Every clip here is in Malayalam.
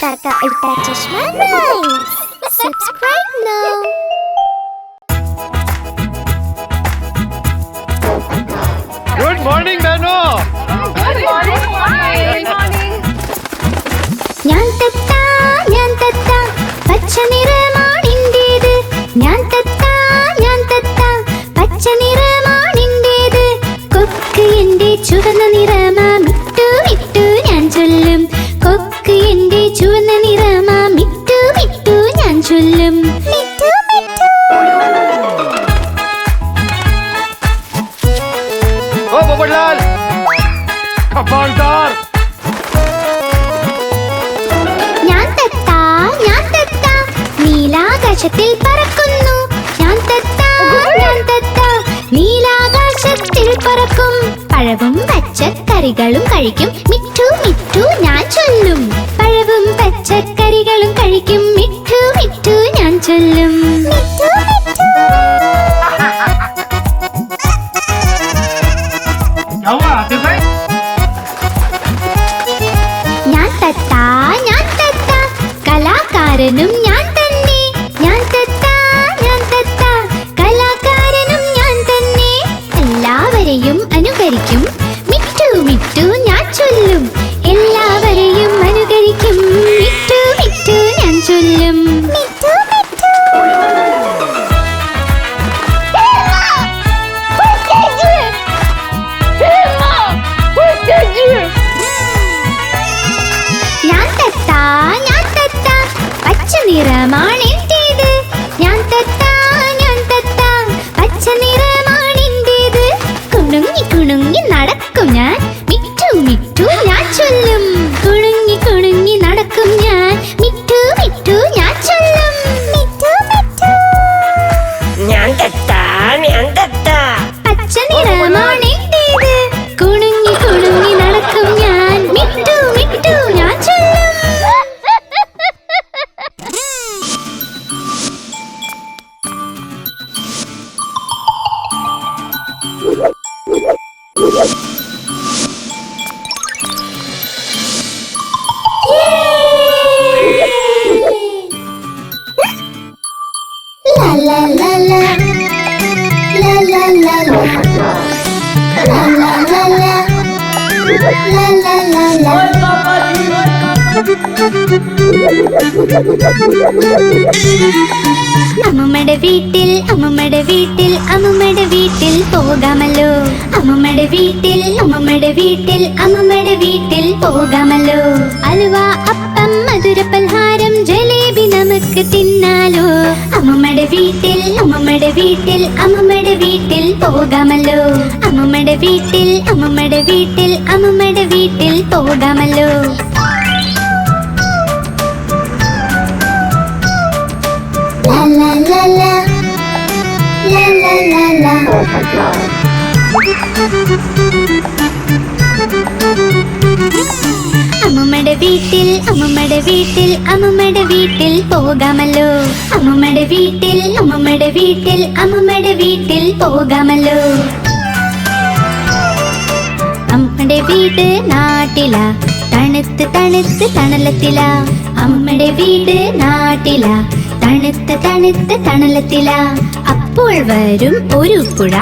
Ultra Chashma Rhymes. Subscribe now. Good morning, Beno. Good morning. ഞാൻ തത്ത പച്ച നിറമാണിന്റേത്. ഞാൻ തത്ത പച്ച നിറമാണിന്റേത്. കൊക്ക് എന്റെ ചുവന്ന നിറമാ മിട്ടു മിട്ടു ഞാൻ ചൊല്ലും. കൊക്ക് എന്റെ ചുവന്ന നിറമാ മിട്ടു മിട്ടു ഞാൻ ചൊല്ലും. Mittu Mittu. Oh, Babalal. Kabardar. ഞാൻ തത്ത നീലാകാശത്തിൽ പറക്കുന്നു. ഞാൻ തത്ത നീലാകാശത്തിൽ പറക്കും. പഴവും പച്ചക്കറികളും കഴിക്കും. മിട്ടു മിട്ടു ഞാൻ ചൊല്ലും. പഴവും പച്ചക്കറികളും കഴിക്കും. മിട്ടു മിട്ടു ഞാൻ ചൊല്ലും. മിട്ടു മിട്ടു. ഞാൻ തത്ത കലാകാരനും ഞാൻ തന്നെ. ഞാൻ തത്ത കലാകാരനും ഞാൻ തന്നെ. എല്ലാവരെയും അനുകരിക്കും. മിട്ടു മിട്ടു ഞാൻ ചൊല്ലും. എല്ലാവരെയും അനുകരിക്കും. മിട്ടു മിട്ടു ഞാൻ ചൊല്ലും. മിട്ടു മിട്ടു. ഞാൻ തത്ത പച്ച നിറമാണെന്റേത്. ഞാൻ തത്ത പച്ച നിറമാണെന്റേത്. കുണുങ്ങി കുണുങ്ങി നടക്കും ഞാൻ. മിട്ടു മിട്ടു ഞാൻ ചൊല്ലും. കുണുങ്ങി കുണുങ്ങി നടക്കും ഞാൻ. മിട്ടു മിട്ടു ഞാൻ ചൊല്ലും. മിട്ടു മിട്ടു. ഞാൻ തത്ത പച്ച നിറമാണെന്റേത്. കുണുങ്ങി കുണുങ്ങി നടക്കും ഞാൻ. മിട്ടു മിട്ടു ഞാൻ ചൊല്ലും. La la la la la la la la la la la la la la la. അമ്മമ്മയുടെ വീട്ടിൽ പോകാമല്ലോ. അമ്മമ്മയുടെ വീട്ടിൽ പോകാമല്ലോ. അലുവ അപ്പം മധുര പലഹാരം ജലേബി നമുക്ക് തിന്നാലോ. അമ്മമ്മയുടെ വീട്ടിൽ പോകാമല്ലോ. അമ്മമ്മയുടെ വീട്ടിൽ പോകാമല്ലോ. La la la la la la la la. അമ്മമ്മയുടെ വീട്ടിൽ പോകാമല്ലോ. അമ്മമ്മയുടെ വീട്ടിൽ പോകാമല്ലോ. അമ്മയുടെ വീട് നാട്ടിലാ തണുത്ത് തണലത്തിലാ. അമ്മയുടെ വീട് നാട്ടിലാ തണുത്ത് തണലത്തിലാ. അപ്പോൾ വരും ഒരു പുഴ,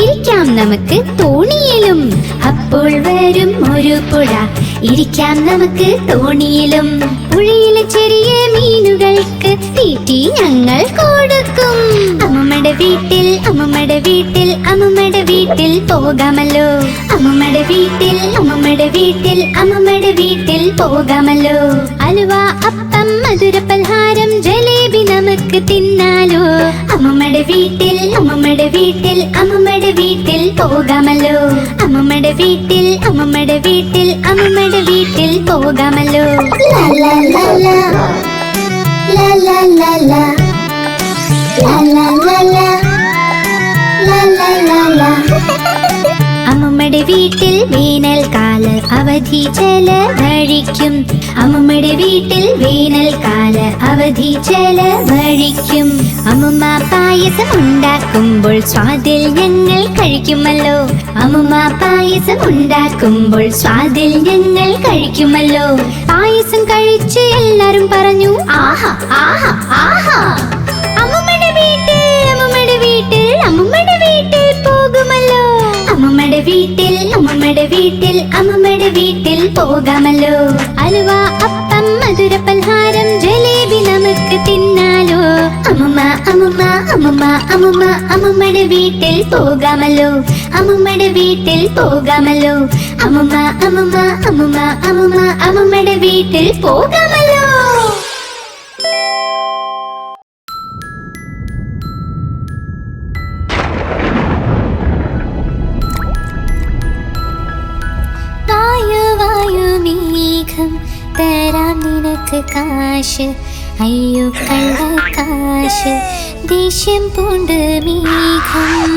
ഇരിക്കാം നമുക്ക് തോണിയിലും. അപ്പോൾ വരും ഒരു പുഴ, ഇരിക്കാം നമുക്ക് തോണിയിലും. പുഴയിലെ ചെറിയ മീനുകൾക്ക് തീറ്റി ഞങ്ങൾ കൊടുക്കും. അമ്മമ്മയുടെ വീട്ടിൽ പോകാമല്ലോ. അമ്മമ്മയുടെ വീട്ടിൽ പോകാമല്ലോ. അലുവ അപ്പം മധുര പലഹാരം ജലേബി നമുക്ക് തിന്നാലോ. അമ്മമ്മയുടെ വീട്ടിൽ പോകാമല്ലോ. അമ്മമ്മയുടെ വീട്ടിൽ പോകാമല്ലോ. La la la la la la la la la la la la la la la la. അമ്മുമ്മയുടെ വീട്ടിൽ വേനൽക്കാല അവധി ചെലവഴിക്കും. അമ്മുമ്മയുടെ വീട്ടിൽ വേനൽക്കാല അവധി ചെലവഴിക്കും. അമ്മുമ്മ പായസം ഉണ്ടാക്കുമ്പോൾ സ്വാദിൽ ഞങ്ങൾ കഴിക്കുമല്ലോ. അമ്മുമ്മ പായസം ഉണ്ടാക്കുമ്പോൾ സ്വാദിൽ ഞങ്ങൾ കഴിക്കുമല്ലോ. പായസം കഴിച്ച് എല്ലാരും പറഞ്ഞു ആഹാ ആഹാ ആഹാ. അമ്മുമ്മയുടെ വീട്ടിൽ അമ്മുമ്മയുടെ വീട്ടിൽ അമ്മുമ്മയുടെ വീട്ടിൽ പോകുമല്ലോ. അമ്മുമ്മയുടെ വീട്ടിൽ അമ്മുമ്മയുടെ വീട്ടിൽ അമ്മുമ്മയുടെ വീട്ടിൽ പോകാമല്ലോ. അലുവ, അപ്പം, മധുര പലഹാരം, ജലേബി നമുക്ക് തിന്നാലോ. അമ്മുമ്മ അമ്മുമ്മ അമ്മുമ്മ അമ്മുമ്മ അമ്മുമ്മയുടെ വീട്ടിൽ പോകാമല്ലോ. അമ്മുമ്മയുടെ വീട്ടിൽ പോകാമല്ലോ. അമ്മുമ്മ അമ്മുമ്മ അമ്മുമ്മ അമ്മുമ്മ അമ്മുമ്മയുടെ വീട്ടിൽ പോകാമല്ലോ. മേഘം തരാം നിനക്ക് കാശ്. അയ്യോ കള്ള കാശ്, ദേഷ്യം പൂണ്ട് മേഘം.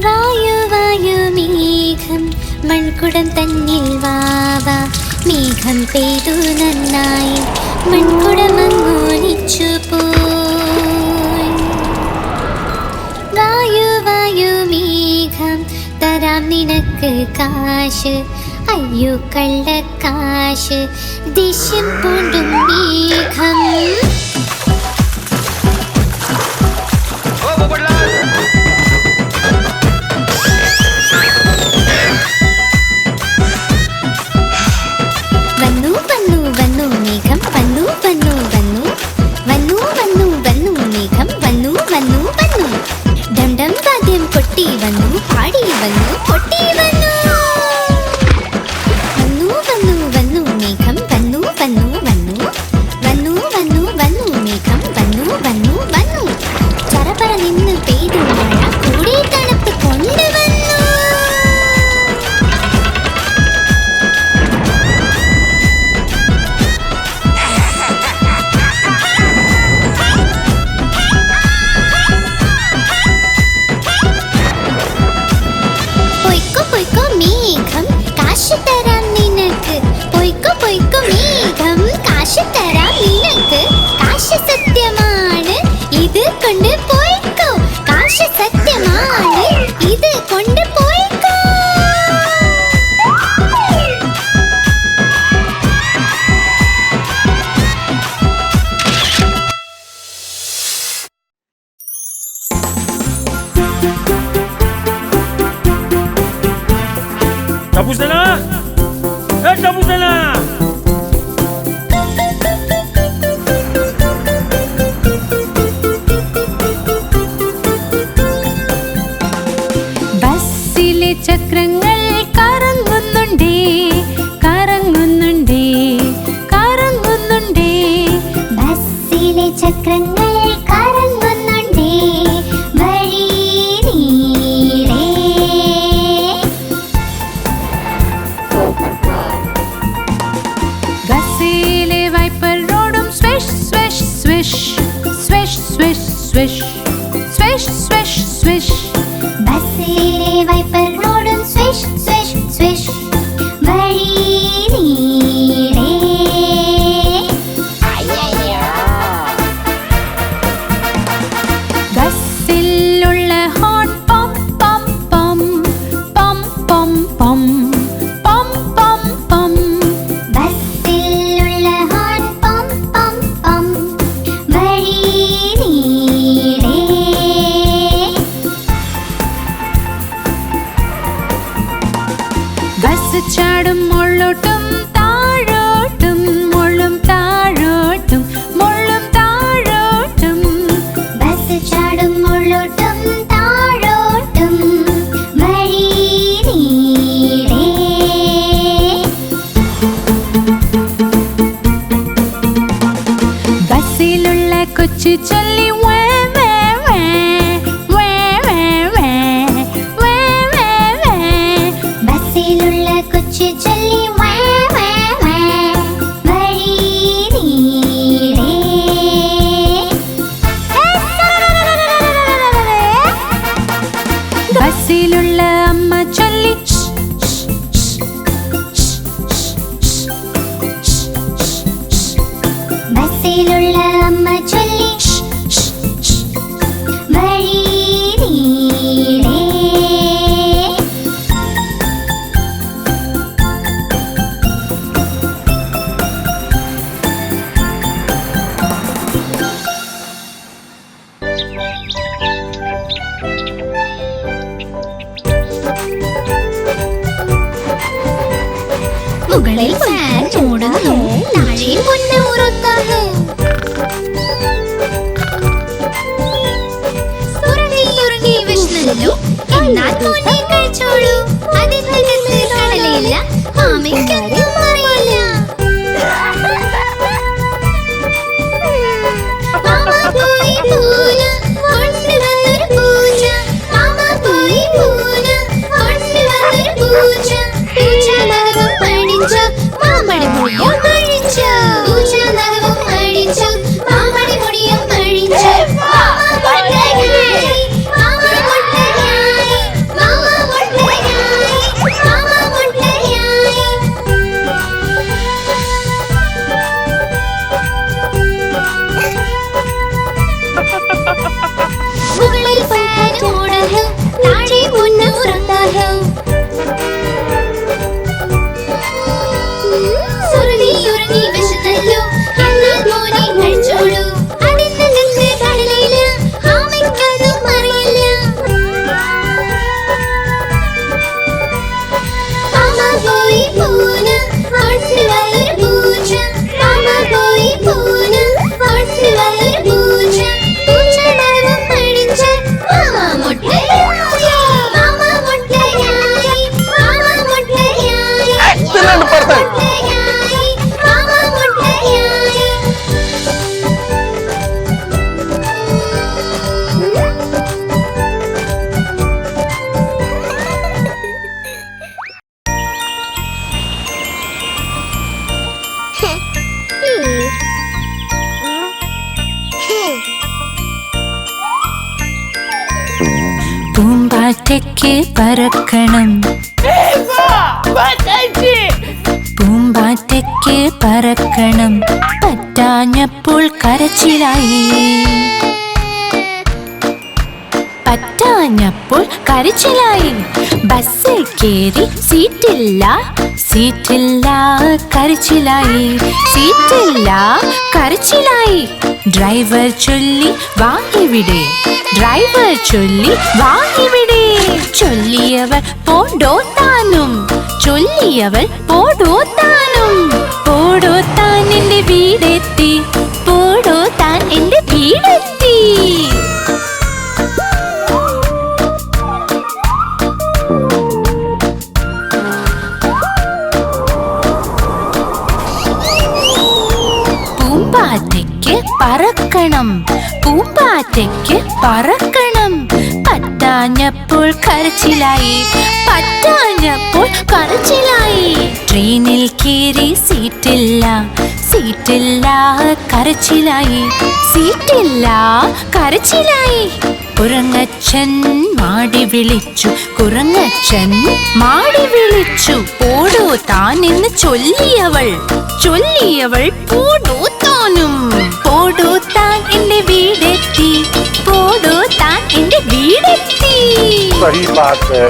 വായു വായു മേഘം, മൺകുടം തന്നിൽ വാവാ. മേഘം പെയ്തു നന്നായി, മൺകുടമങ്ങോലിച്ചു പോയി. വായു വായു മേഘം തരാം നിനക്ക് കാശ്. അയ്യോ കള്ളക്കാശ്, ദേഷ്യം പൂണ്ടും മേഘം. വന്നു വന്നു വന്നു മേഘം, വന്നു വന്നു വന്നു വന്നു വന്നു വന്നു മേഘം, വന്നു വന്നു വന്നു. ഡം വാദ്യം കൊട്ടി വന്നു, പാടി വന്നു, കൊട്ടി വന്നു. വന്നു വന്നു വന്നു മേഘം, വന്നു വന്നു വന്നു വന്നു വന്നു വന്നു മേഘം, വന്നു വന്നു വന്നു. ചറപറ നിന്ന് പെയ്തു മഴ, കൂടെ തണുപ്പ് കൊണ്ടുവന്നു. പൊയ്ക്കോ പൊയ്ക്കോ മേഘം, കാശ് തരാം നിനക്ക്. പൊയ്ക്കോ പൊയ്ക്കോ മേഘം, കാശ് തരാം നിനക്ക്. കാശ് സത്യമാണ്, ഇത് കൊണ്ട് പോയിക്കോ. കാശ് സത്യമാണ്, ഇത് കൊണ്ട് പോയിക്കോ. Tapos na na! Tapos na na! ബസ്സിലെ ചക്രങ്ങൾ കറങ്ങുന്നുണ്ടേ, കറങ്ങുന്നുണ്ടേ, കറങ്ങുന്നുണ്ടേ. ബസ്സിലെ ചക്രങ്ങൾ കറങ്ങുന്നുണ്ടേ, വഴി നീളേ. ബസ്സിലെ വൈപ്പർ റോഡും swish swish swish swish swish swish swish swish swish. ബസ്സിലെ വൈപ്പർ റോഡും സ്വിഷ് സ്വിഷ് സ്വിഷ്, വഴി നീളേ. ബസ്സിലുള്ള ഹോൺ പം പം പം പം പം പം പം പം പം. ബസ്സിലുള്ള ഹോൺ പം പം പം, വഴി നീളേ. ബസ് ചാടും മുള്ളോട്ടും താഴോട്ടും, മുള്ളും താഴോട്ടും, മുള്ളും താഴോട്ടും. ബസ് ചാടും മുള്ളോട്ടും താഴോട്ടും, വഴി നീളേ. ബസ്സിലുള്ള കൊച്ചു ചൊല്ലി വേ വേ വേ വേ വേ വേ വേ വേ വേ. ബസ്സിലുള്ള കൊച്ചു ചൊല്ലി വേ വേ വേ, വഴി നീളേ. ബസ്സിൽ മുകളിൽ ഫാൻ ഓടുന്നു, താഴെ പൊന്ന് ഉറങ്ങുന്നു. ഉറങ്ങി വിഷ്ണല്ലോ, എന്നാൽ മോനെ കഴിച്ചോളൂ. അതിനകത്ത് കടലയില്ല, ആമയ്ക്കൊന്നും അറിയില്ല. മാമ പോയി പൂന കൊണ്ടുവന്നൊരു പൂച്ച. മാമ പോയി പൂന കൊണ്ടുവന്നൊരു പൂച്ച. പൂച്ച നഖവും അടിച്ചു, മാമടി മുടിയും അഴിച്ചു. പൂച്ച നഖവും അടിച്ചു, മാമടി മുടിയും അഴിച്ചു. മാമ മുട്ടയായി, മാമ മുട്ടയായി, മാമ മുട്ടയായി, മാമ മുട്ടയായി. മുകളിൽ ഫാൻ ഓടുന്നു, താഴെ പൊന്ന് ഉറങ്ങുന്നു. ഉറങ്ങി വിശന്നല്ലോ, എന്നാൽ മോനെ കഴിച്ചോളൂ. അതിനകത്ത് കടലയില്ല, ആമയ്ക്കൊന്നും അറിയില്ല. മാമ പോയി പൂന കൊണ്ടുവന്നൊരു പൂച്ച. മാമ പോയി പൂന കൊണ്ടുവന്നൊരു പൂച്ച. പൂച്ച നഖവും അഴിച്ച്, മാമ മുട്ടയായി, മാമ മുട്ടയായി, മാമ മുട്ടയായി, മാമ മുട്ടയായി, മാമ മുട്ടയായി. പൂമ്പാറ്റയ്ക്ക് പറക്കണം, പൂമ്പാറ്റയ്ക്ക് പറക്കണം, പറ്റാഞ്ഞപ്പോൾ കരച്ചിലായി. പറ്റാഞ്ഞപ്പോൾ കരച്ചിലായി. ബസ്സിൽ കേറി സീറ്റില്ല, സീറ്റില്ല കരച്ചിലായി. സീറ്റില്ല കരച്ചിലായി. ഡ്രൈവർ ചൊല്ലി വാ ഇവിടെ, ഡ്രൈവർ ചൊല്ലി വാ ഇവിടെ. ചൊല്ലിയവർ പോടോ താനും, ചൊല്ലിയവർ പോടോ താനും. പോടോ താൻ എന്റെ വീടെത്തി, പോടോ താൻ എന്റെ വീടെത്തി. പൂമ്പാറ്റയ്ക്ക് പറക്കണം, പൂമ്പാറ്റയ്ക്ക് പറക്കണം, പറ്റാഞ്ഞപ്പോൾ കരച്ചിലായി. പറ്റാഞ്ഞപ്പോൾ കരച്ചിലായി. ട്രെയിനിൽ കയറി സീറ്റില്ല, സീറ്റില്ല കരച്ചിലായി. സീറ്റില്ല കരച്ചിലായി. കുരങ്ങച്ചൻ മാടി വിളിച്ചു, കുരങ്ങച്ചൻ മാടി വിളിച്ചു. പോടോ താൻ എന്ന് ചൊല്ലിയവൾ, ചൊല്ലിയവൾ പോടോ താനും. പോടോ താൻ എന്റെ വീടെത്തി, പോടോ താൻ എന്റെ വീടെത്തി. सही बात है.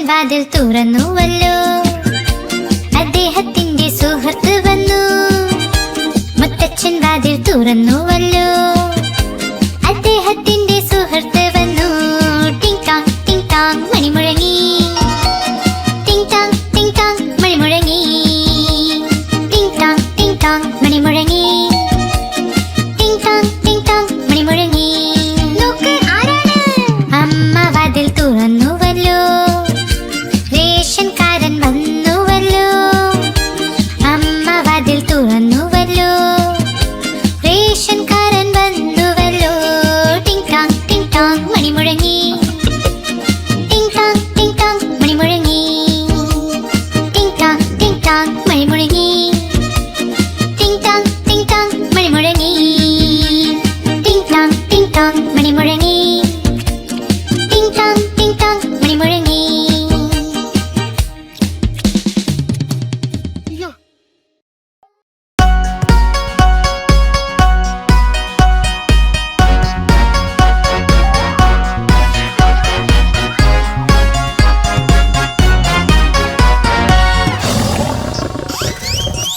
വാതിൽ തുറന്നുവല്ലോ, അദ്ദേഹത്തിന്റെ സുഹൃത്ത് വന്നു. മുത്തച്ഛൻ വാതിൽ തുറന്നുവല്ലോ, അദ്ദേഹത്തിന്റെ സുഹൃത്ത് വന്നു. ടിങ് ടാങ് മണി മുഴങ്ങി, ടിങ് ടാങ് മണി മുഴങ്ങി, ടിങ് ടാങ് മണി മുഴങ്ങി, ടിങ് ടാങ് മണി മുഴങ്ങി. നോക്ക് ആരാണ്? അമ്മ വാതിൽ തുറന്നുവല്ലോ, റേഷൻകാരൻ വന്നുവല്ലോ. അമ്മ വാതിൽ തുറന്നുവല്ലോ, റേഷൻകാരൻ വന്നുവല്ലോ. ടിങ് ടാങ് മണി മുഴങ്ങി, ടിങ് ടാങ് മണി മുഴങ്ങി, ടിങ് ടാങ് മണി മുഴങ്ങി, ടിങ് ടാങ് മണി മുഴങ്ങി, ടിങ് ടാങ് മണി മുഴങ്ങി, ടിങ് ടാങ് മണി മുഴങ്ങി.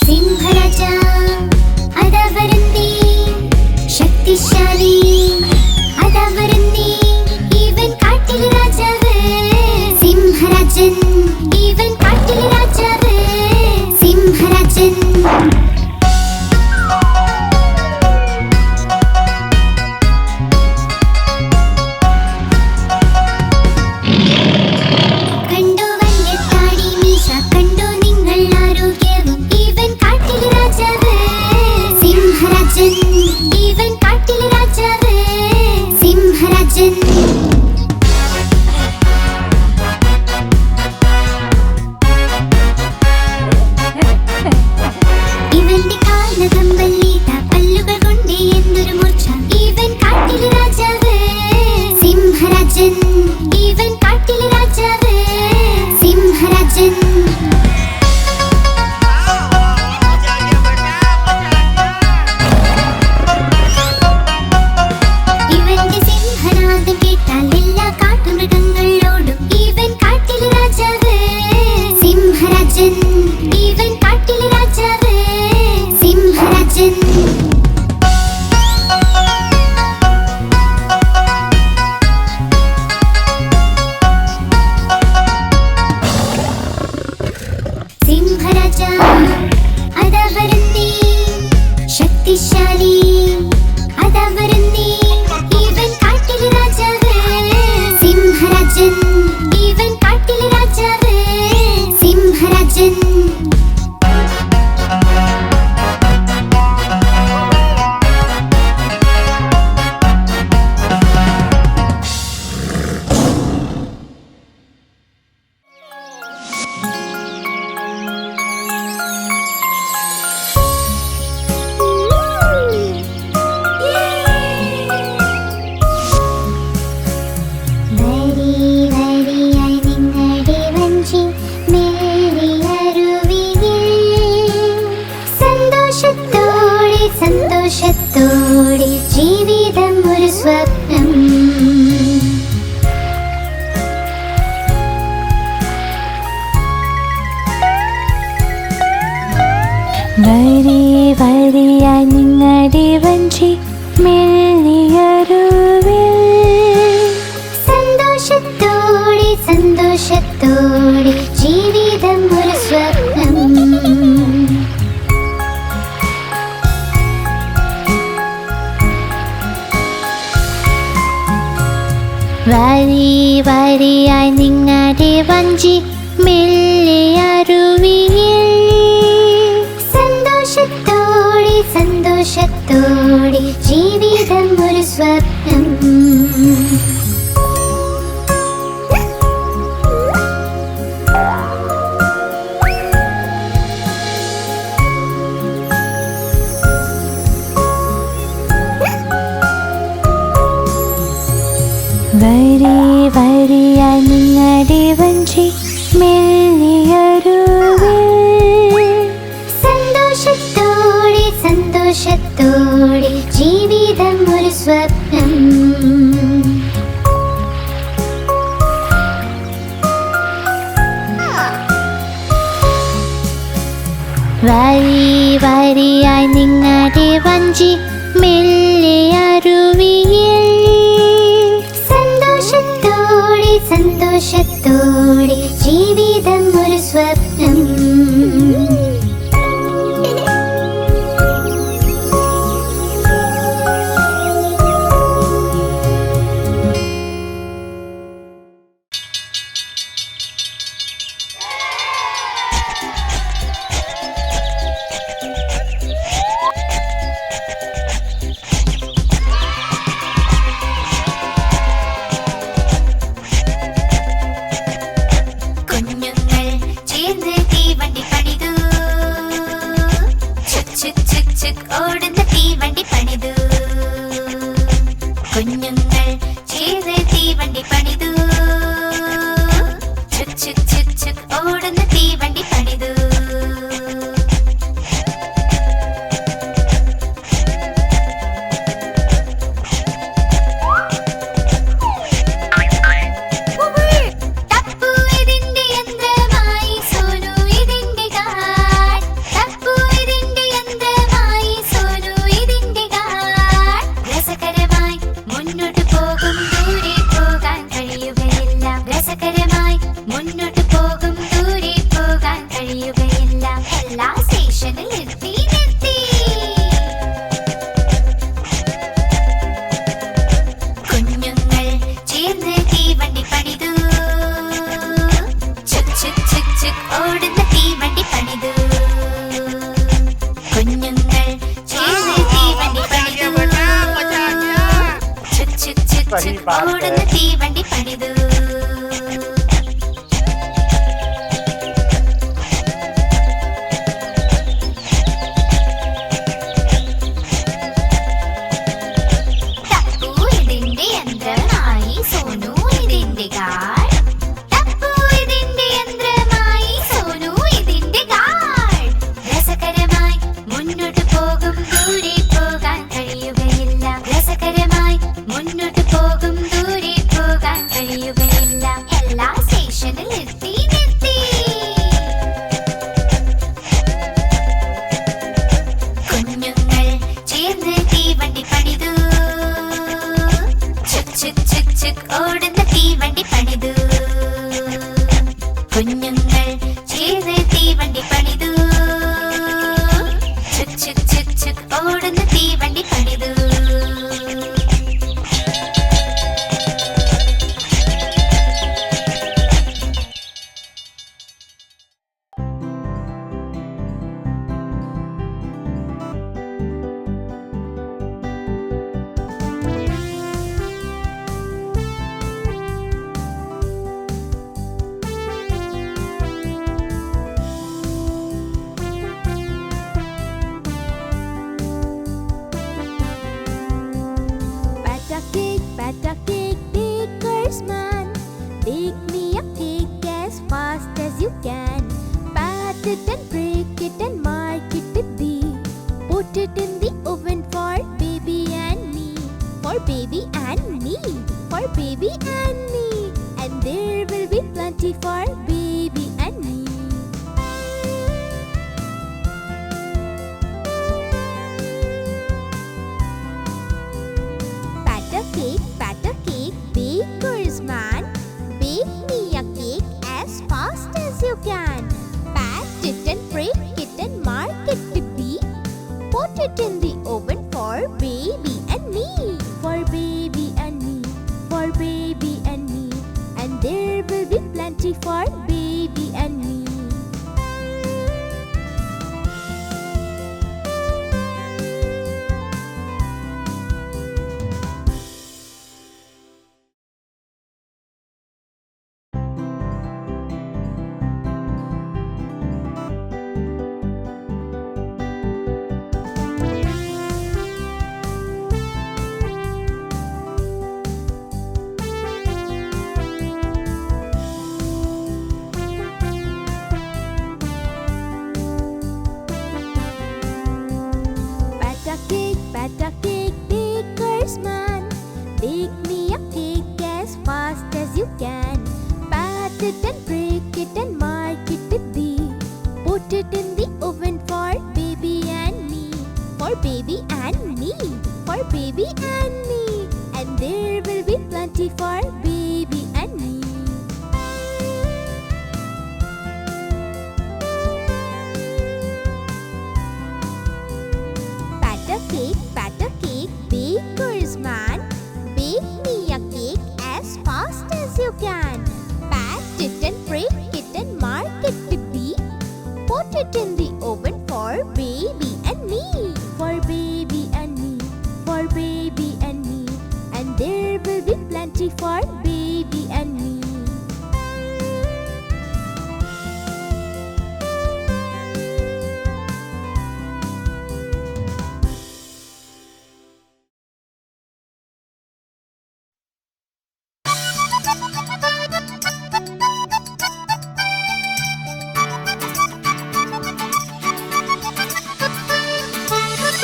സിംഹരാജ അതാ വരുന്നേ, ശക്തിശാലി അതാ വരുന്നേ, ഇവൻ കാട്ടിലെ രാജാവ്. സിംഹരാജൻ, ഇവൻ കാട്ടിലെ രാജാവ്. സിംഹരാജൻ. കണ്ടു വന്യത്താടി മീശ, കണ്ടു നിങ്ങൾ ആരോഗ്യവും, ഇവൻ കാട്ടിലെ രാജാവ്. സിംഹരാജൻ, ഇവൻ കാട്ടിലെ രാജാവ്. സിംഹരാജൻ. ഇവന്റെ കാൽനഖം വല്ലീത, പല്ലുകൾ കൊണ്ട് എന്തൊരു മൂർച്ച, ഇവൻ കാട്ടിലെ രാജാവ്. സിംഹരാജൻ, ഇവൻ കാട്ടിലെ രാജാവ്. സിംഹരാജൻ. ഇവന്റെ സിംഹനാദം കേട്ടാൽ എല്ലാ കാട്ടുമൃഗങ്ങളോടും, ഇവൻ കാട്ടിലെ രാജാവ്. സിംഹരാജൻ, ഇവൻ കാട്ടിലെ രാജാവ്. സിംഹരാജൻ. സിംഹരാജ അതാ വരുന്നേ, ശക്തിശാലി അതാ വരുന്നേ, ഇവൻ കാട്ടിലെ രാജാവ്. സിംഹരാജൻ, ഇവൻ കാട്ടിലെ രാജാവ്. സിംഹരാജൻ. സന്തോഷത്തോടെ ജീവിതം ഒരു സ്വപ്നം. വരി വരിയായി നിങ്ങളുടെ വഞ്ചി മെല്ലിയരുവിൽ. സന്തോഷത്തോടെ സന്തോഷത്തോടെ ജീവിതം ഒരു സ്വപ്നം. വരി വരിയായി നിങ്ങളുടെ വഞ്ചി മെല്ലിയരുവിൽ. സന്തോഷത്തോടെ സന്തോഷത്തോടെ ജീവിതം ഒരു സ്വപ്നം. വരി വരിയായി നിങ്ങളുടെ വഞ്ചി മെല്ലിയരുവിൽ. സന്തോഷത്തോടെ സന്തോഷത്തോടെ ജീവിതം ഒരു സ്വപ്നം. सही बात है। ഓടുന്ന തീവണ്ടി പണിതു. ടപ്പു ഇതിന്റെ യന്ത്രമായി, സോനു ഇതിന്റെ ഗാർഡ്. ടപ്പു ഇതിന്റെ യന്ത്രമായി, സോനു ഇതിന്റെ ഗാർഡ്. രസകരമായി മുന്നോട്ട് പോകും, ദൂരെ പോകാൻ കഴിയുകയില്ല. രസകരമായി മുന്നോട്ട് പോകും, ദൂരെ പോകാൻ കഴിയുകയില്ല. എല്ലാ സ്റ്റേഷനിൽ നിർത്തി നിർത്തി. കുഞ്ഞുങ്ങൾ ചേർന്ന് തീവണ്ടി പണിതു. ചുക് ചുക് ചുക് ചുക് ഓടുന്ന തീവണ്ടി പണിതു. കുഞ്ഞുങ്ങൾ ചേർന്ന് തീവണ്ടി പണിതു. ചുക് ചുക് ചുക് ചുക് ഓടുന്ന തീവണ്ടി പണിതു. Batter cake, baker's man. Bake me a cake as fast as you can. Pat it and break it and mark it with B. Put it in the oven for baby and me. For baby and me. For baby and me. And there will be plenty for baby and me. Batter cake, baker's man. Bake me a cake as fast as you can. Pat it and break it and mark it with B. Put it in the oven for baby and me. For baby and me. For baby and me. And there will be plenty for baby and me. Batter cake, baker's man. Bake me a cake as fast as you can. Pat it and break it and mark it with B. Put it in the oven for baby and me. For baby and me. For baby and me. And there will be plenty for baby and me. Batter cake, baker's man. Bake me a cake as fast as you can. Pat it and break it and mark it with B. Put it in the oven for baby and me. For baby and me. For baby and me. And there will be plenty for baby and me.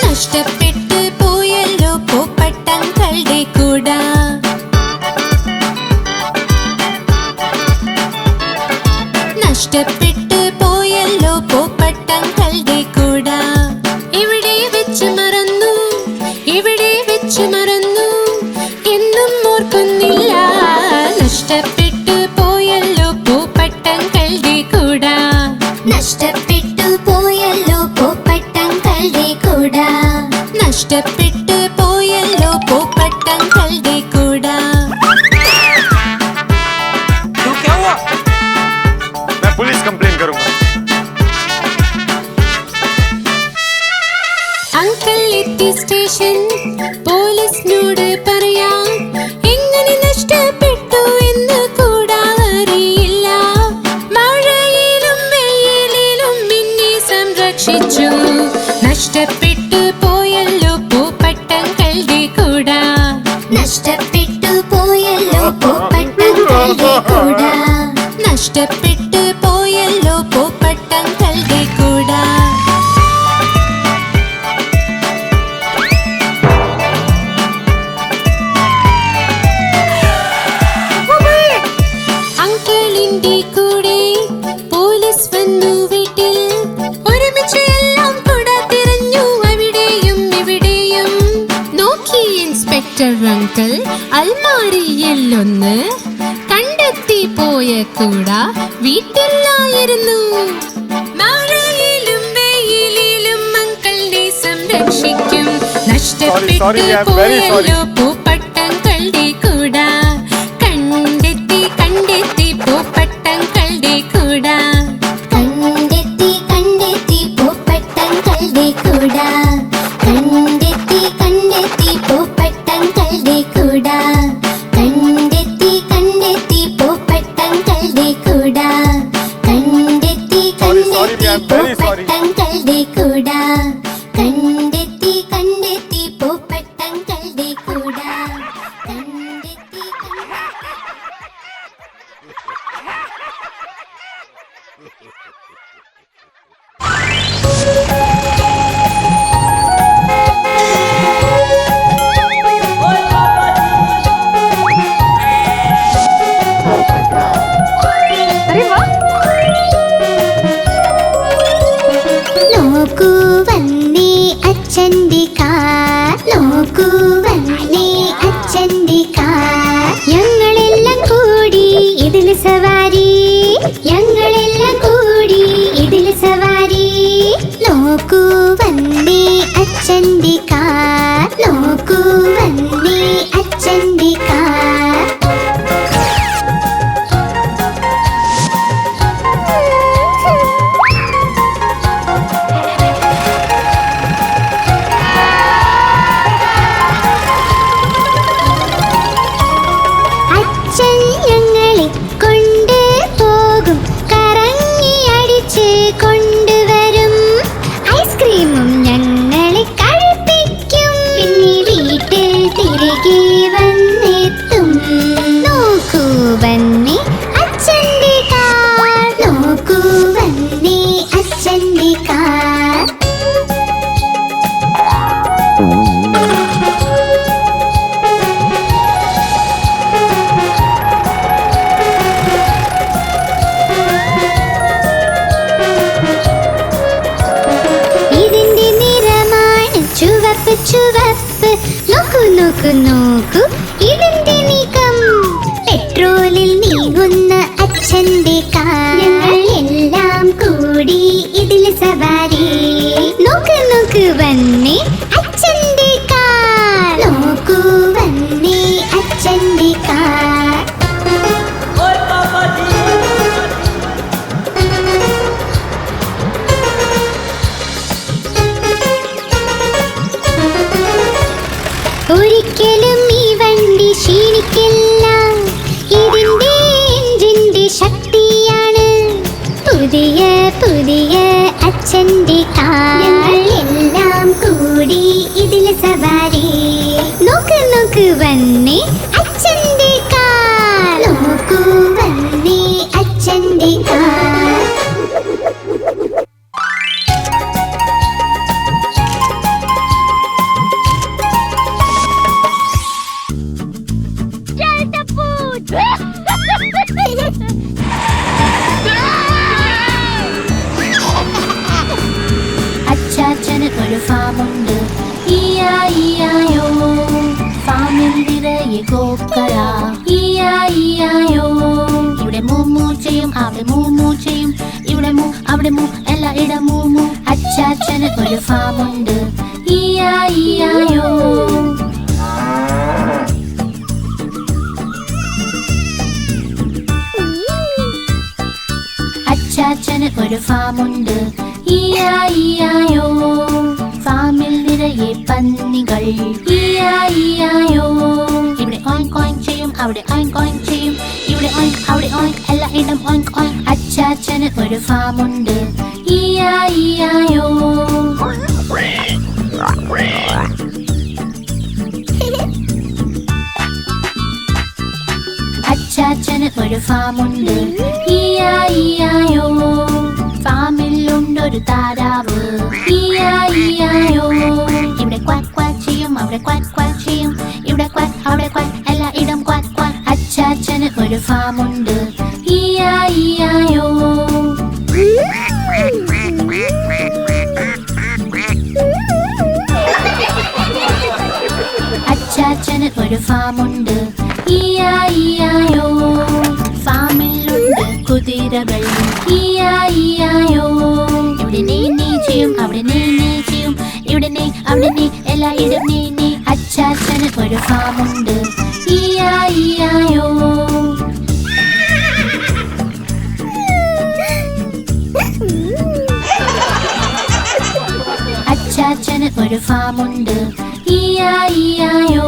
നഷ്ടപ്പെട്ടു പോയല്ലോ പൂപ്പട്ടങ്ങളുടെ കൂട. നഷ്ടപ്പെട്ടു പോയല്ലോ പൂപ്പട്ടങ്ങളുടെ കൂട. ഇവിടെ വെച്ച് മറന്നു, ഇവിടെ വെച്ച് മറന്നു, എന്നും ഓർക്കുന്നില്ല. നഷ്ടപ്പെട്ടു പോയല്ലോ പൂപ്പട്ടങ്ങളുടെ കൂട. നഷ്ടപ്പെട്ടു പോയല്ലോ പൂപ്പട്ടങ്ങളുടെ കൂട. നഷ്ടപ്പെട്ടു പോയല്ലോ പൂപ്പട്ടങ്ങളുടെ കൂട. क्या हुआ? मैं पुलिस कंप्लेन करूंगा। അങ്കിൾ എത്തി സ്റ്റേഷൻ പോലീസിനോട് പറയാം. നഷ്ടപ്പെട്ടു പോയല്ലോ പൂപ്പട്ടങ്ങളുടെ കൂട. അങ്കിളിന്റെ കൂടെ പോലീസ് വന്നു വീട്ടിൽ. ഒരുമിച്ച് എല്ലാം കൂട തിരഞ്ഞു അവിടെയും ഇവിടെയും. നോക്കി ഇൻസ്പെക്ടർ അങ്കിൾ അൽമാരിയിലൊന്ന്. കണ്ടെത്തി പോയ കൂട വീട്ടിലായിരുന്നു. മഴയിലും വെയിലിലും അങ്കിളിനെ സംരക്ഷിക്കും. നഷ്ടപ്പെട്ടു പോയല്ലോ പൂപ്പട്ടങ്ങളുടെ കൂട. കണ്ടെത്തി കണ്ടെത്തി പൂപ്പട്ടങ്ങളുടെ കൂട. കണ്ടെത്തി കണ്ടെത്തി പൂപ്പട്ടങ്ങളുടെ കൂട. കണ്ടെത്തി കണ്ടെത്തി പൂപ്പട്ടങ്ങളുടെ കൂട. കണ്ടെത്തി കണ്ടെത്തി പൂപ്പട്ടങ്ങളുടെ കൂട. കണ്ടെത്തി കണ്ടെത്തി പൂപ്പട്ടങ്ങളുടെ കൂട. കണ്ടെത്തി കണ്ടെത്തി പൂപ്പട്ടങ്ങളുടെ കൂട. കണ്ടെത്തി നോക്കൂ വന്നേ അച്ഛന്റെ കാർ. നോക്കൂ വന്നേ അച്ഛന്റെ കാർ. ഞങ്ങളെല്ലാം കൂടി ഇതിൽ സവാരി. ഞങ്ങളെല്ലാം കൂടി ഇതിൽ സവാരി. നോക്കൂ വന്നേ അച്ഛന്റെ കാർ. നോക്കൂ വന്നേ അച്ഛന്റെ കാർ. അച്ഛൻ ഞങ്ങളെ കൊണ്ട് പോകും. കറങ്ങി അടിച്ച് കൊണ്ടുവരും. ഐസ്ക്രീമും ഞങ്ങളെ കഴിപ്പിക്കും. പിന്നെ വീട്ടിൽ തിരികെ വന്നെത്തും. നോക്കൂ വന്നേ അച്ഛന്റെ കാർ. നോക്കൂ വന്നേ അച്ഛന്റെ കാർ. ഇതിന്റെ നിറമാണ് ചുവപ്പ് ചുവപ്പ്. നോക്കൂ നോക്കൂ നോക്കൂ ഇതിന്റെ നീക്കം. പെട്രോളിൽ നീങ്ങുന്ന അച്ഛന്റെ കാർ. ഞങ്ങൾ എല്ലാം കൂടി ഇതിൽ സവാരി. നോക്കൂ നോക്കൂ വന്നേ അച്ഛന്റെ കാർ. നോക്കൂ വന്നേ അച്ഛന്റെ കാർ. ഒരിക്കലും ഈ വണ്ടി ക്ഷീണിക്കില്ല. ഇതിന്റെ എഞ്ചിന്റെ ശക്തിയാണ്. പുതിയ പുതിയ അച്ഛന്റെ കാർ. ഞങ്ങൾ എല്ലാം കൂടി ഇതിൽ സവാരി. നോക്ക് നോക്ക് വന്നേ അച്ഛന്റെ കാർ. നോക്കൂ വന്നേ അച്ഛന്റെ കാർ. അച്ചാച്ചന് ഒരു ഫാമുണ്ട്. ഈയായിയായോ ഫാമിൽ നിറയെ കോക്കറ. ഈയായിയായോ ഇവിടെ മൂമൂ ചെയ്യും അവിടെ മൂമൂ ചെയ്യും. ഇവിടെ മൂ അവിടെ മൂ എല്ലായിടം മൂമൂ. അച്ചാച്ചന് ഒരു ഫാമുണ്ട്. ഈയായിയായോ അച്ചാച്ചന് ഒരു ഫാമുണ്ട്. ഈയായിയായോ ഫാമിൽ നിറയെ പന്നികൾ. ഈയായിയായോ ഇവിടെ ഓink ഓink ചെയ്യും അവിടെ ഓink ഓink ചെയ്യും. ഇവിടെ ഓink അവിടെ ഓink എല്ലായിടം ഓink ഓink. അച്ചാച്ചന് ഒരു ഫാമുണ്ട്. ഈയായിയായോ അച്ചാച്ചന് ഒരു ഫാമുണ്ട്. ഈയായിയായോ, ഫാമിലുണ്ടൊരു താരാവ്. ഈയായിയായോ, ഇവിടെ ക്വാക്ക് ക്വാക്ക് ചെയ്യും, അവിടെ ക്വാക്ക് ക്വാക്ക് ചെയ്യും. ഇവിടെ ക്വാക്ക്, അവിടെ ക്വാക്ക്, എല്ലായിടം ക്വാക്ക് ക്വാക്ക്. അച്ചാച്ചന് ഒരു ഫാമുണ്ട്. ഈയായിയായോ. അച്ചാച്ചന് ഒരു ഫാമുണ്ട്. ഈയായിയായോ, ഫാമിലുണ്ട് കുതിരകൾ. ഈയായിയായോ, ഇവിടെ നീ ചെയ്യും, അവിടെ നീ ചെയ്യും. ഇവിടെ നീ, അവിടെ നീ, എല്ലായിടം നീ. അച്ചാച്ചന് ഒരു ഫാമുണ്ട്. ഈയായിയായോ. അച്ചാച്ചന് ഒരു ഫാമുണ്ട്. ഈയായിയായോ,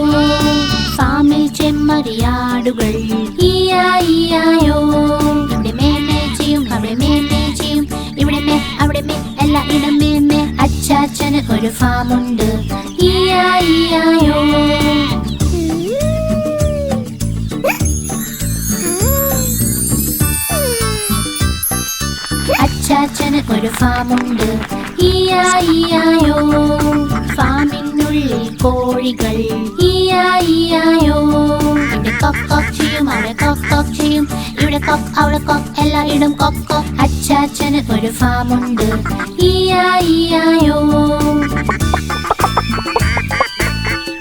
ഫാമിൽ ചെമ്മരിയാടുകൾ. ഈയായിയായോ, ഇവിടെ മേമേ ചെയ്യും, അവിടെ മേമേ ചെയ്യും. ഇവിടെ മേ, അവിടെ മേ, എല്ലായിടം മേമേ. അച്ചാച്ചന് ഒരു ഫാമുണ്ട്. ഈയായിയായോ. അച്ചാച്ചന് ഒരു ഫാമുണ്ട്. ഈയായിയായോ, ഫാമിനുള്ളിൽ കോഴികൾ. ഈയായിയായോ, ഇവിടെ കൊക്ക് കൊക്ക് ചെയ്യും, അവിടെ കൊക്ക് കൊക്ക് ചെയ്യും. ഇവിടെ കൊക്ക്, അവിടെ കൊക്ക്, എല്ലായിടം കൊക്ക് കൊക്ക്. അച്ചാച്ചന് ഒരു ഫാമുണ്ട്. ഈയായിയായോ.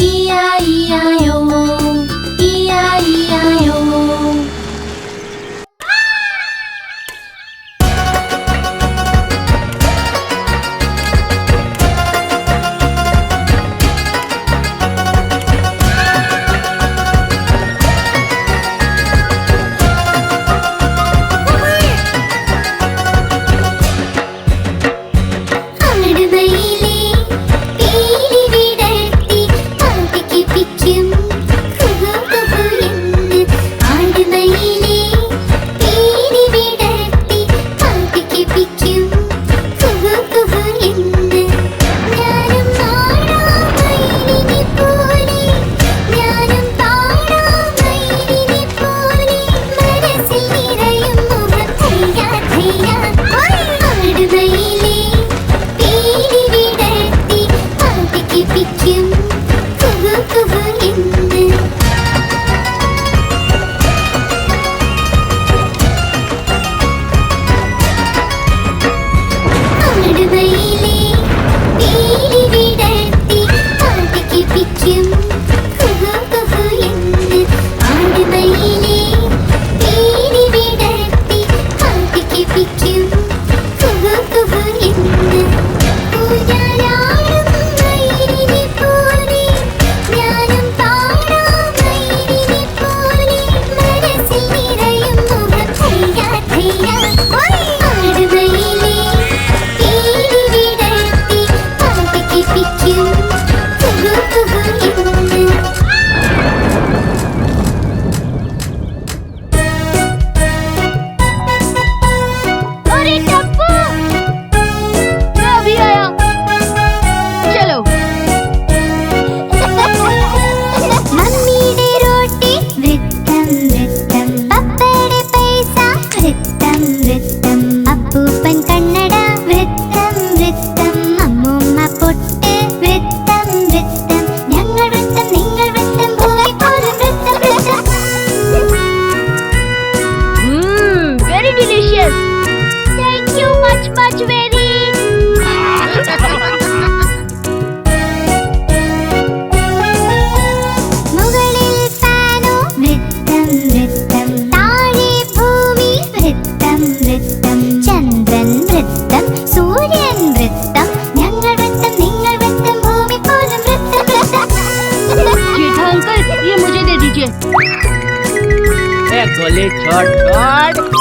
ഈയായിയായോ, ഈയായിയായോ. गोली छोड़ छोड़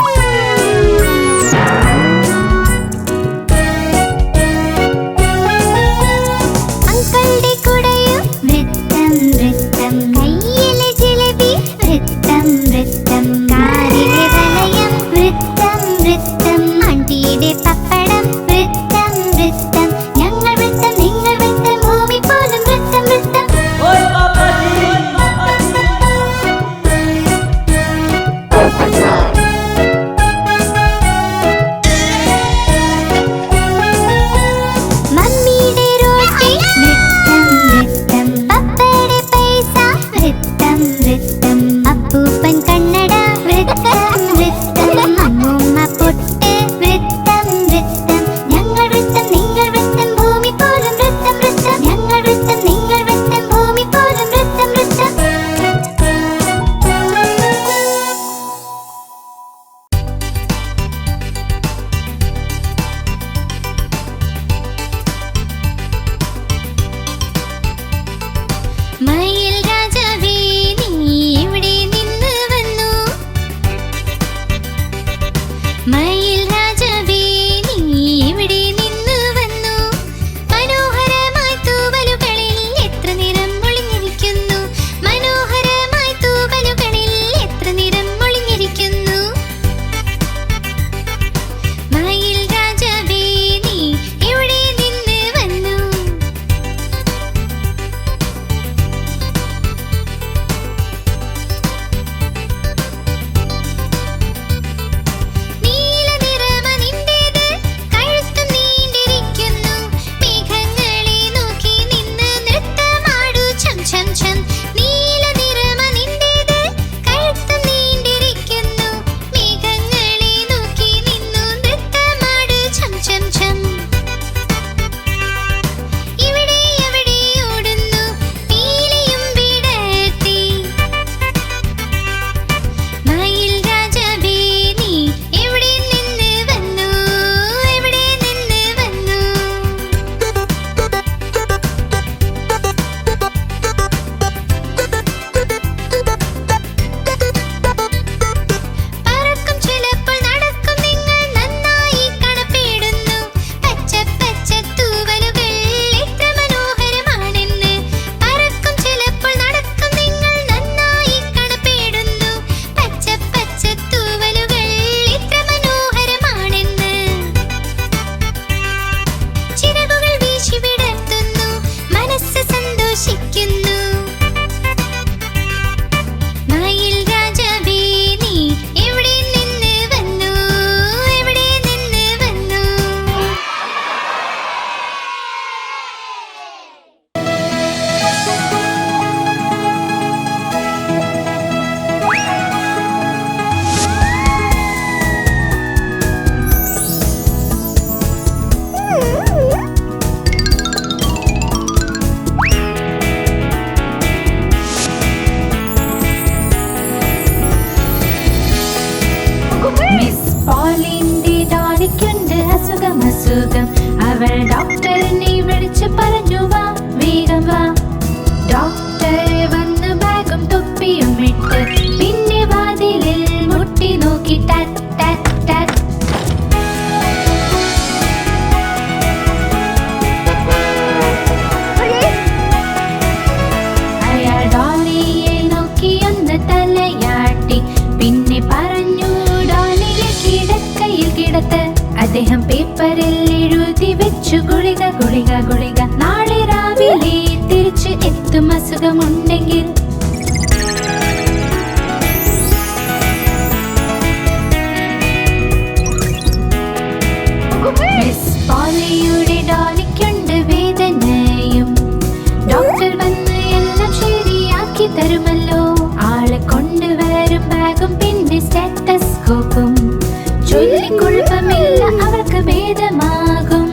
വിളിച്ചു പറഞ്ഞു വാ വേഗം വാ. ഡോക്ടർ വന്ന് ബാഗും തൊപ്പിയും ഇട്ട് പിന്നെ വാതിലിൽ മുട്ടി നോക്കി ടാറ്റ് ടാറ്റ് ടാറ്റ്. അയാൾ ഡോളിയെ നോക്കി ഒന്ന് തലയാട്ടി പിന്നെ പറഞ്ഞു ഡോളിയെ കിടക്കയിൽ കിടത്ത്. അദ്ദേഹം പേപ്പറിൽ എഴുതി വെച്ചു ഗുളിക ഗുളിക ഗുളിക. നാളെ രാവിലെ തിരിച്ച് എത്തും അസുഖമുണ്ടെങ്കിൽ. മിസ് പോളിയുടെ ഡോളിക്കുണ്ട് വേദനയും. ഡോക്ടർ വന്ന് എല്ലാം ശരിയാക്കി തരുമല്ലോ. ആളെ കൊണ്ടുവരും ബാഗും പിന്നെ സ്റ്റെത്തസ്കോപ്പും. ചൊല്ലിക്കുഴപ്പമില്ല, അവൾക്ക് ഭേദമാകും.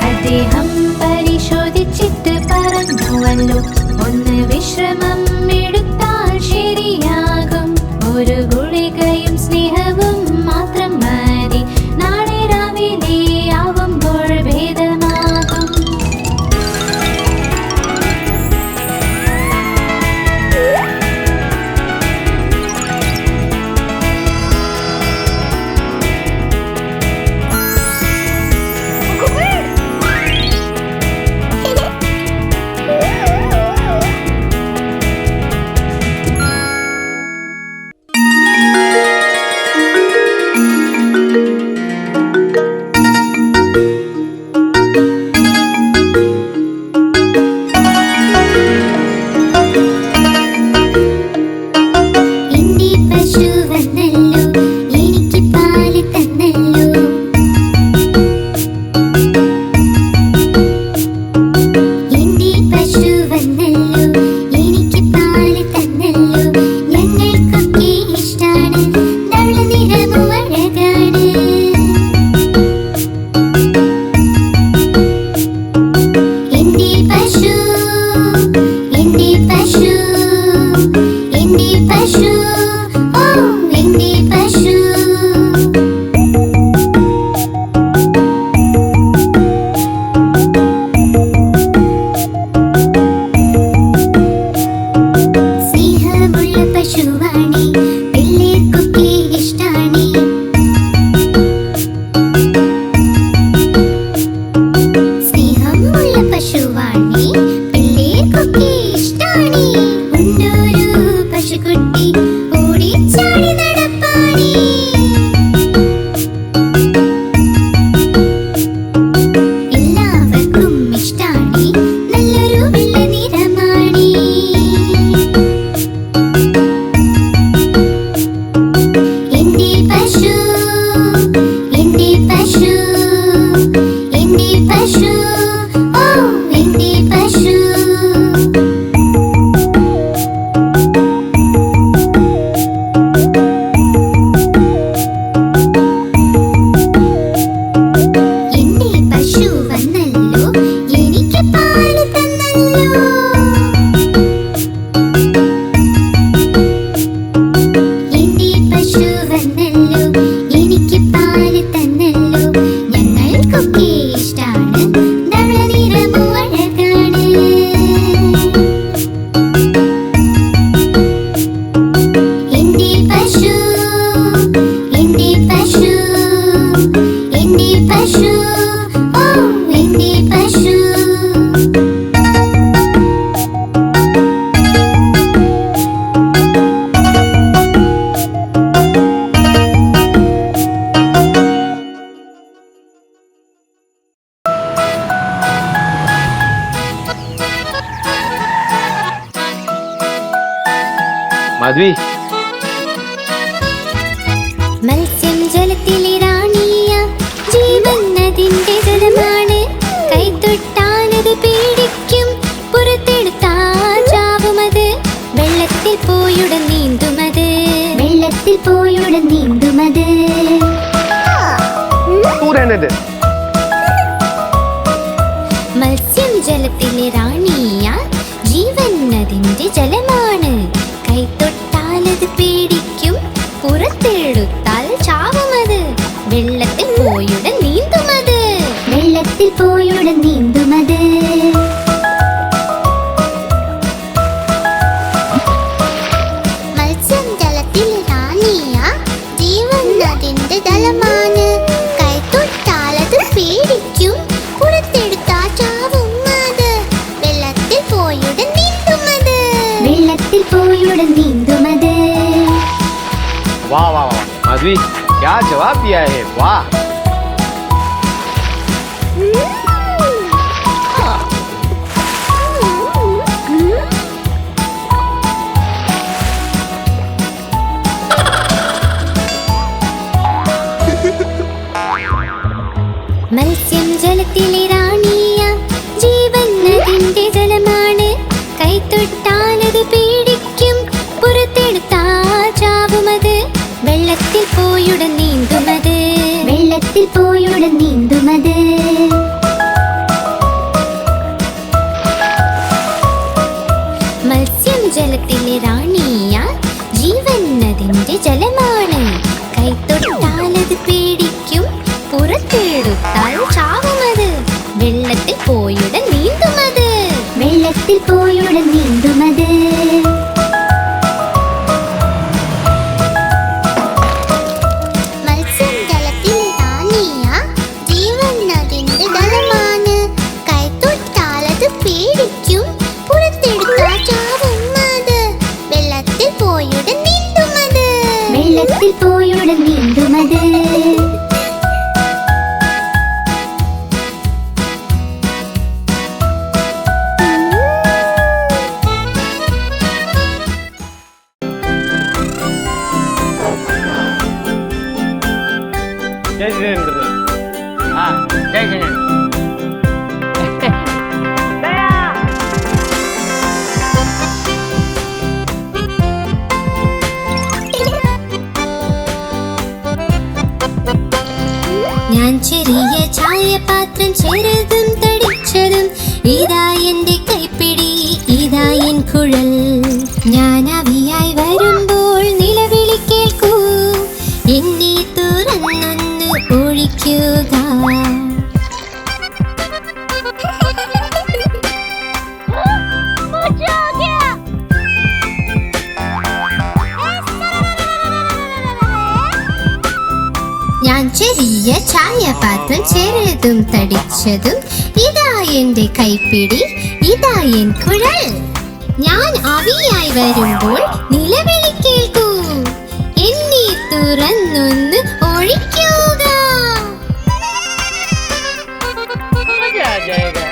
അദ്ദേഹം പരിശോധിച്ചിട്ട് പറഞ്ഞുവല്ലോ, ഒന്ന് വിശ്രമം എടുത്താൽ ശരിയാകും. ഒരു ഗുളികയും സ്നേഹവും മാത്രം മതി. നാളെ രാവിലെ ആവുമ്പോൾ ഭേദമാകും. മാധവി, മത്സ്യം ജലത്തിലെ റാണിയ, ജീവൻ അതിന്റെ ജലമാണ്. കൈതൊട്ടാലത് പേടിക്കും, പുറത്തെടുത്താൽ ചാവുമത്. വെള്ളത്തിൽ പോയുടൻ നീന്തുമത്, വെള്ളത്തിൽ പോയുടൻ നീന്തുമത്. മത്സ്യം ജലത്തിലെ റാണിയ, ജീവൻ അതിന്റെ ജലമാണ്. കൈതൊട്ടാലത് പേടിക്കും, പുറ പോയുടൻ നീന്തുമത്. വെള്ളത്തിൽ പോയുടൻ നീന്തുമത്. മത്സ്യം ജലത്തിൽ റാണിയ, ജീവൻ അതിന്റെ ജലമാണ്. കൈത്തൊട്ടാലത് പേടിക്കും, പുറത്തെടുത്താ ചാവും അത്. വെള്ളത്തിൽ പോയുടൻ നീന്തുമത്. വെള്ളത്തിൽ പോയുടൻ നീന്തുമത്. वाह वाह वाह माधवी, क्या जवाब दिया है, वाह। മത്സ്യം ജലത്തിലെ റാണിയ, ജീവൻ അതിന്റെ ജലമാണ്. കൈത്തൊട്ടാലത് പേടിക്കും, പുറത്തെടുത്താ ചാവുമത്. വെള്ളത്തിൽ പോയുടൻ നീന്തുമത്. വെള്ളത്തിൽ പോയുടൻ നീന്തുമത്. മത്സ്യം ജലത്തിലെ റാണിയ, ജീവൻ അതിന്റെ ജലമാണ്. കൈത്തൊട്ടാലത് പേടിക്കും, പുറത്തെടുത്താൽ ചാവുമത്. വെള്ളത്തിൽ പോയുടൻ നീന്തുമത്. വെള്ളത്തിൽ പോയുടൻ നീന്തുമത്. മത്സ്യം ജലത്തിൽ റാണിയ, ജീവൻ അതിന്റെ ജലമാണ്. കൈത്തൊട്ടാലത് പേടിക്കും, പുറത്തെടുത്താൽ ചാവുമത്. വെള്ളത്തിൽ പോയുടൻ നീന്തുമത്. വെള്ളത്തിൽ പോയുടൻ നീന്തുമത്. जय जिनेंद्र। हाँ जय जिनेंद्र। ഞാൻ ചെറിയ ചായപാത്രം ചെറുതും തടിച്ചതും, ഇതാ എന്റെ കൈപ്പിടി, ഇതാ എൻ കുഴൽ. ഞാൻ അവിയായി വരുമ്പോൾ നിലവിളി കേൾക്കൂ, എന്നെ തുറന്നൊന്ന് ഒഴിക്കുക. ഞാൻ ചെറിയ ചായപാത്രം ചെറുതും തടിച്ചതും, ഇതാ എന്റെ കൈപ്പിടി, ഇതാ എൻ കുഴൽ. ഞാൻ ആവിയായി വരുമ്പോൾ നിലവിളി കേൾക്കൂ, എന്നെ തുറന്നൊന്ന് ഒഴിക്കുക. मजा आ जाएगा।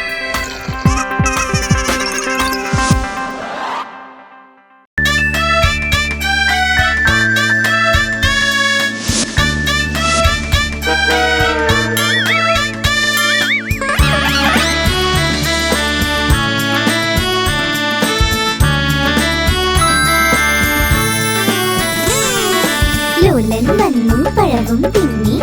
ലോലൻ വന്നു പഴവും തിന്നി,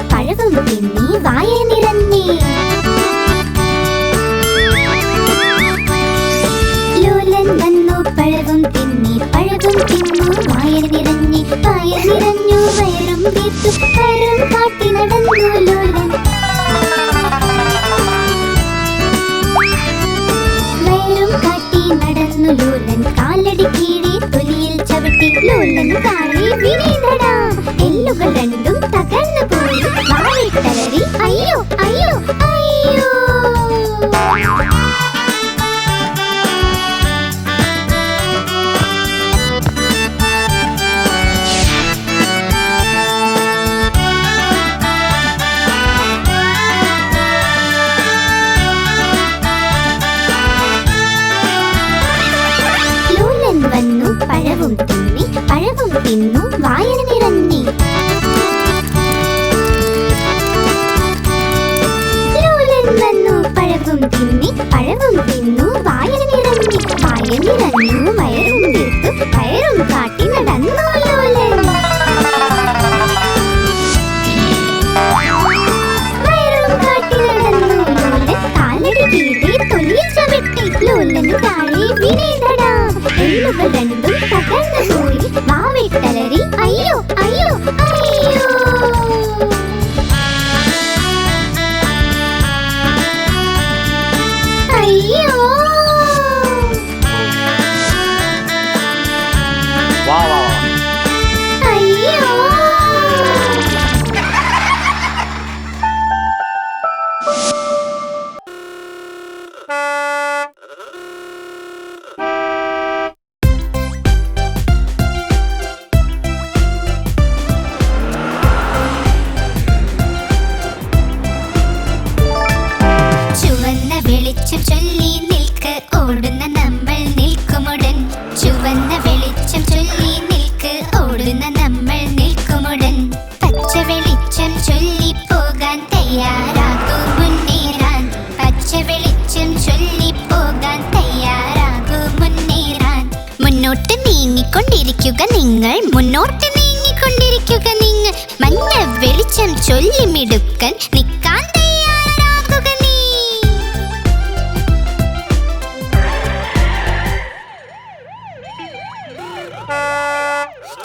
നീങ്ങിക്കൊണ്ടിരിക്കുക നിങ്ങൾ, മുന്നോട്ട് നീങ്ങിക്കൊണ്ടിരിക്കുക നിങ്ങൾ. മഞ്ഞ വെളിച്ചം ചൊല്ലി മിടുക്കൻ, നിൽക്കാൻ തയ്യാറാകുക നീ.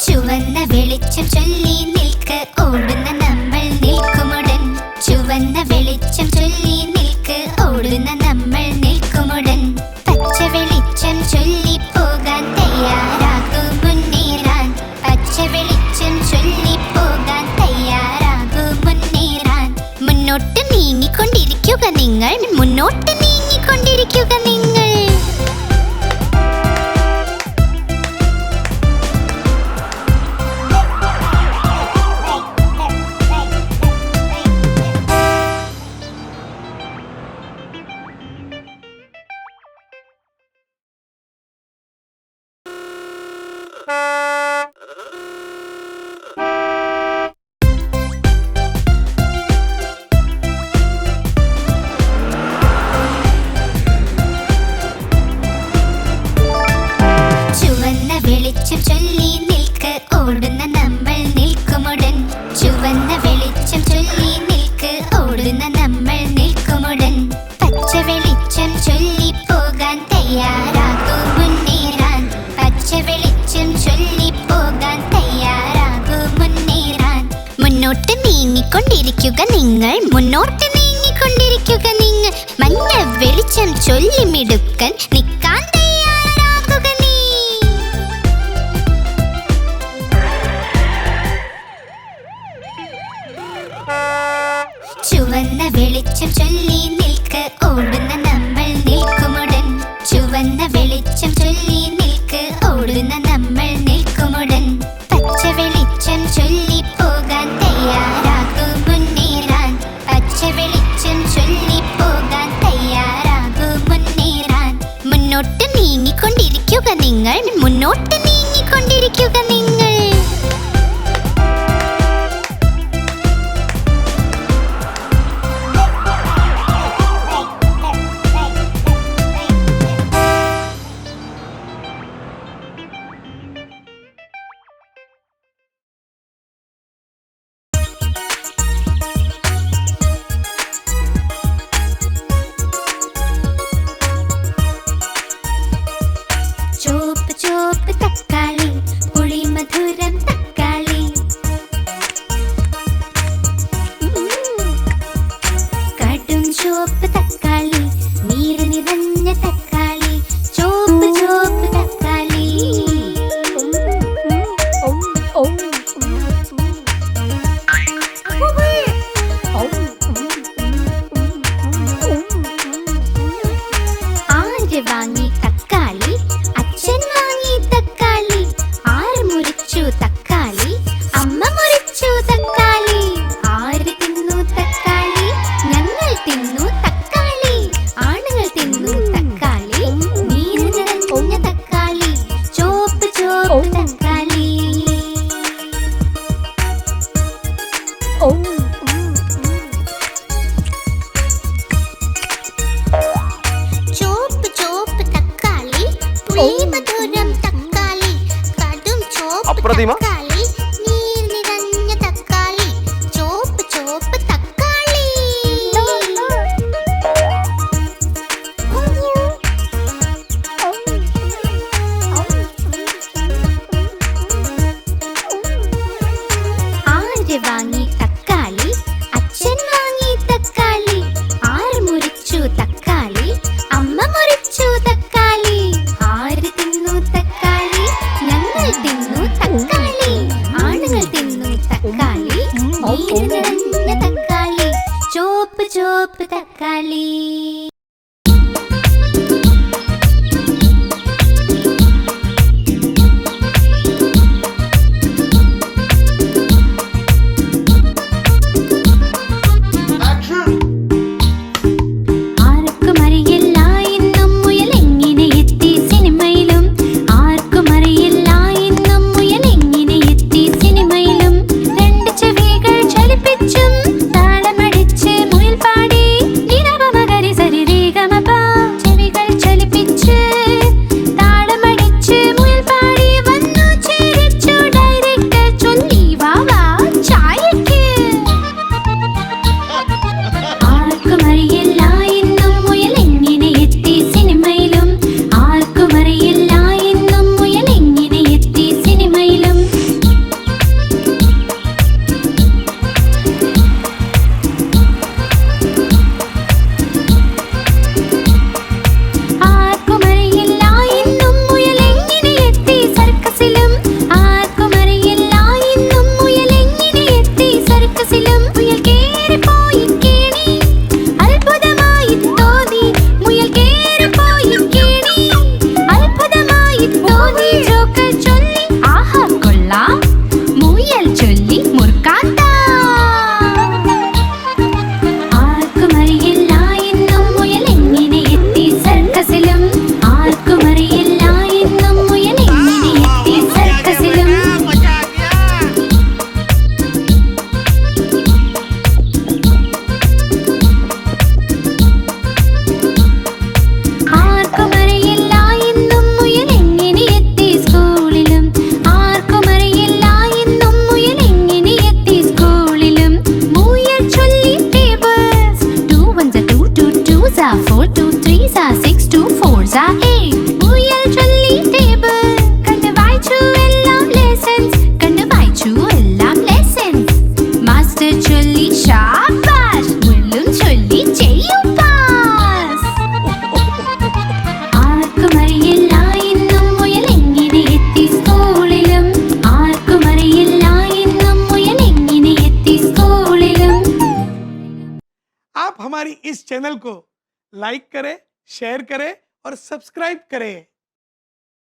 ചുവന്ന വെളിച്ചം ചൊല്ലി നിൽക്ക്, ഓടുന്ന നമ്മൾ നിൽക്കുമുടൻ. ചുവന്ന വെളിച്ചം ചൊല്ലി നിൽക്ക്, ഓടുന്ന നമ്മൾ നിൽക്കുമുടൻ. പച്ച വെളിച്ചം ചൊല്ലി പോകാൻ തയ്യാറാകൂ മുന്നേറാൻ. പച്ച വെളിച്ചം ചൊല്ലി പോകാൻ തയ്യാറാകൂ മുന്നേറാൻ. മുന്നോട്ട് നീങ്ങിക്കൊണ്ടിരിക്കുക നിങ്ങൾ, മുന്നോട്ട് നീങ്ങിക്കൊണ്ടിരിക്കുക നിങ്ങൾ. ചുവന്ന വെളിച്ചം ചൊല്ലി നിൽക്ക്, ഓടുന്ന നമ്മൾ നിൽക്കുമുടൻ. ചുവന്ന വെളിച്ചം ചൊല്ലി നിൽക്ക്, ഓടുന്ന നമ്മൾ നിൽക്കുമുടൻ. പച്ച വെളിച്ചം ചൊല്ലി പോകാൻ തയ്യാറാകൂ മുന്നേറാൻ. പച്ച വെളിച്ചം ചൊല്ലി പോകാൻ തയ്യാറാകൂ മുന്നേറാൻ. മുന്നോട്ട് നീങ്ങിക്കൊണ്ടിരിക്കുക നിങ്ങൾ, മുന്നോട്ട് നീങ്ങിക്കൊണ്ടിരിക്കുക നിങ്ങൾ. മഞ്ഞ വെളിച്ചം ചൊല്ലി മിടുക്കൻ, നിൽക്കാൻ തയ്യാറാകുക നീ. ചുവന്ന വെളിച്ചം ചൊല്ലി നിൽക്ക്, ഓടുന്ന നമ്മൾ നിൽക്കുമുടൻ. ചുവന്ന വെളിച്ചം ചൊല്ലി നിൽക്ക്, ഓടുന്ന നമ്മൾ നിൽക്കുമുടൻ. പച്ച വെളിച്ചം ചൊല്ലി പോകാൻ തയ്യാറാകൂ മുന്നേറാൻ. പച്ച വെളിച്ചം ചൊല്ലി പോകാൻ തയ്യാറാകൂ മുന്നേറാൻ. മുന്നോട്ട് നീങ്ങിക്കൊണ്ടിരിക്കുക നിങ്ങൾ, മുന്നോട്ട് നീങ്ങിക്കൊണ്ടിരിക്കുക നിങ്ങൾ. ചോപ്പ് ചോപ്പ് തക്കാളി, പുളി മധുരം തക്കാളി. കടും ചോപ്പ് തക്കാളി, നീര് നിറഞ്ഞ തക്കാളി. ചോപ്പ് ചോപ്പ് തക്കാളി. ആര് വാങ്ങി തക്കാളി? അച്ഛൻ വാങ്ങി തക്കാളി. ആര് മുറിച്ചു തക്കാളി? അമ്മ മുറിച്ചു തക്കാളി. ആര് തിന്നു തക്കാളി? ഞങ്ങൾ തിന്നു തക്കാളി. ആണുങ്ങൾ തിന്നു തക്കാളി. നീര് നിറഞ്ഞ തക്കാളി. ചോപ്പ് ചോപ്പ് തക്കാളി. ചോപ്പ് ചോപ്പ് തക്കാളി, പുളി മധുരം തക്കാളി. കടും ചോപ്പ് അപ്രതിമ. തക്കാളി, നീര് നിറഞ്ഞ തക്കാളി. ചോപ്പ് ചോപ്പ് തക്കാളി. ആര് വാങ്ങി തക്കാളി? അച്ഛൻ വാങ്ങി തക്കാളി. ആര് മുറിച്ചു തക്കാളി? അമ്മ മുറിച്ചു തക്കാളി. ആര് തിന്നു തക്കാളി? ഞങ്ങൾ തിന്നു തക്കാളി. ആണുങ്ങൾ തിന്നു തക്കാളി. നീര് നിറഞ്ഞ തക്കാളി. ചോപ്പ് ചോപ്പ് തക്കാളി. ആർക്കും അറിയില്ല ഇന്നും മുയൽ എങ്ങനെ എത്തി സിനിമയിലും. ആർക്കും അറിയില്ല ഇന്നും മുയൽ എങ്ങനെ എത്തി സിനിമയിലും. രണ്ട് ചെവികൾ ചലിപ്പിച്ചും താളമടിച്ച് മുയൽ പാടി. ഇരവ മകരി സരിരി 6 2 4 8 മുയൽ ചൊല്ലി ടേബിൾ കണ്ട് വായിച്ചു എല്ലാം ലെസൺസ് കണ്ട് വായിച്ചു എല്ലാം ലെസൺസ് മാസ്റ്റർ ചൊല്ലി ശാബാഷ് മുള്ളും ചൊല്ലി ചെയ്യൂ പാസ് ആർക്കും അറിയില്ല ഇന്നും മുയൽ എങ്ങനെ എത്തി സ്കൂളിലും ആർക്കും അറിയില്ല ഇന്നും മുയൽ എങ്ങനെ എത്തി സ്കൂളിലും आप हमारी इस चैनल को लाइक करें, शेयर करें और सब्सक्राइब करें।